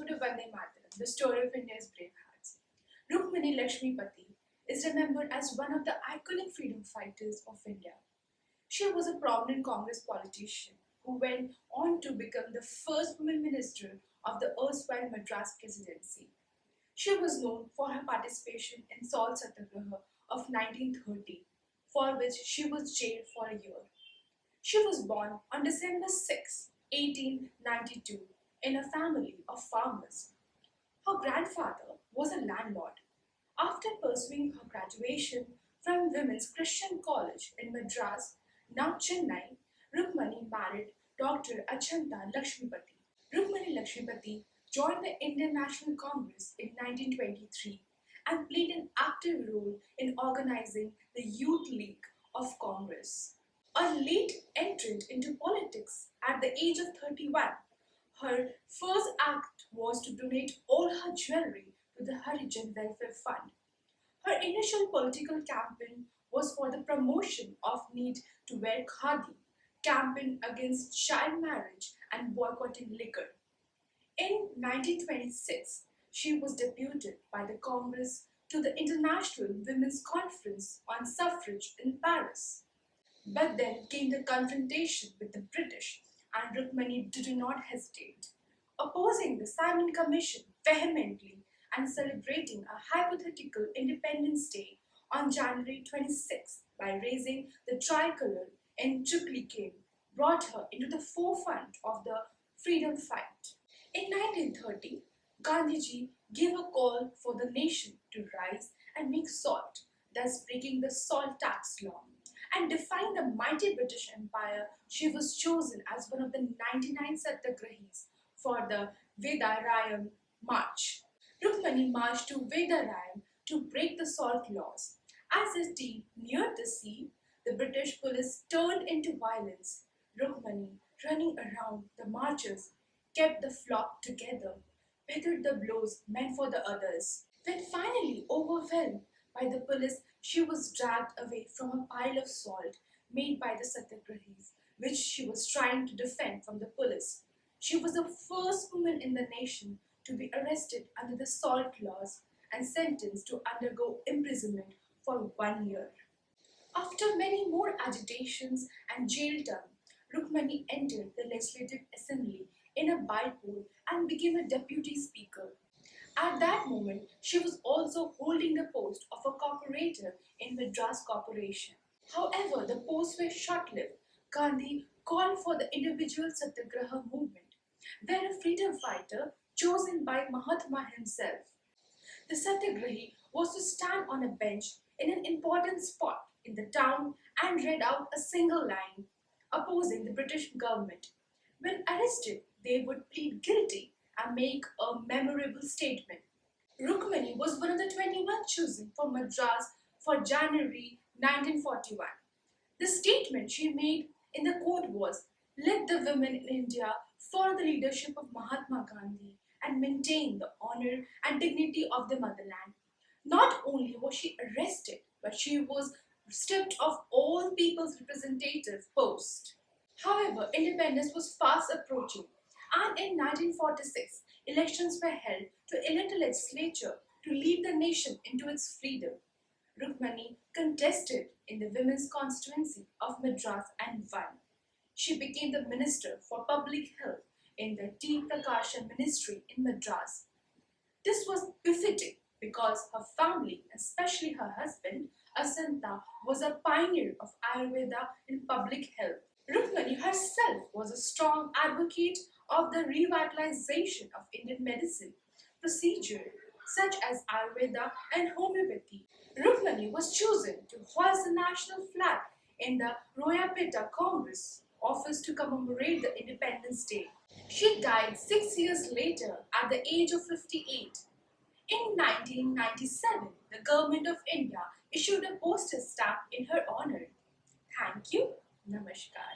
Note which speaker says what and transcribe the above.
Speaker 1: to Vande Mataram, the story of India's brave hearts. Rukhmini Lakshmipathi is remembered as one of the iconic freedom fighters of India. She was a prominent Congress politician who went on to become the first woman minister of the erstwhile Madras presidency. She was known for her participation in Salt Satyagrah of 1930, for which she was jailed for a year. She was born on December 6, 1892, in a family of farmers. Her grandfather was a landlord. After pursuing her graduation from Women's Christian College in Madras, now Chennai, Rukhmini married Dr. Achanta Lakshmipathi. Rukhmini Lakshmipathi joined the Indian National Congress in 1923 and played an active role in organizing the Youth League of Congress. A late entrant into politics at the age of 31, her first act was to donate all her jewelry to the Harijan Welfare Fund. Her initial political campaign was for the promotion of need to wear khadi, campaign against child marriage and boycotting liquor. In 1926, she was deputed by the Congress to the International Women's Conference on Suffrage in Paris. But then came the confrontation with the British, and Rukhmini did not hesitate, opposing the Simon Commission vehemently and celebrating a hypothetical Independence Day on January 26 by raising the tricolour in triplicate, brought her into the forefront of the freedom fight. In 1930, Gandhiji gave a call for the nation to rise and make salt, thus breaking the salt tax law. And defying the mighty British Empire, she was chosen as one of the 99 Satyagrahis for the Vedarayam March. Rukhmini marched to Vedarayam to break the salt laws. As the team neared the sea, the British police turned into violence. Rukhmini, running around the marchers, kept the flock together, weathered the blows meant for the others. When finally overwhelmed by the police, she was dragged away from a pile of salt made by the Satyagrahis, which she was trying to defend from the police. She was the first woman in the nation to be arrested under the salt laws and sentenced to undergo imprisonment for 1 year. After many more agitations and jail term, Rukhmini entered the Legislative Assembly in a by-poll and became a deputy speaker. At that moment, she was also holding the post of a corporator in Madras Corporation. However, the posts were short-lived. Gandhi called for the individual Satyagraha movement, where a freedom fighter chosen by Mahatma himself. The Satyagrahi was to stand on a bench in an important spot in the town and read out a single line opposing the British government. When arrested, they would plead guilty and make a memorable statement. Rukhmini was one of the 21 chosen for Madras for January 1941. The statement she made in the court was, "Let the women in India follow the leadership of Mahatma Gandhi and maintain the honor and dignity of the motherland." Not only was she arrested, but she was stripped of all people's representative posts. However, independence was fast approaching, and in 1946, elections were held to elect a legislature to lead the nation into its freedom. Rukhmini contested in the women's constituency of Madras and won. She became the Minister for Public Health in the T. Prakasha Ministry in Madras. This was befitting because her family, especially her husband, Asanta, was a pioneer of Ayurveda in public health. Rukhmini herself was a strong advocate of the revitalization of Indian medicine procedure such as Ayurveda and homeopathy. Rukhmini was chosen to hoist the national flag in the Royapeta Congress office to commemorate the Independence Day. She died 6 years later at the age of 58. In 1997, the Government of India issued a postage stamp in her honor. Thank you. Namaskar.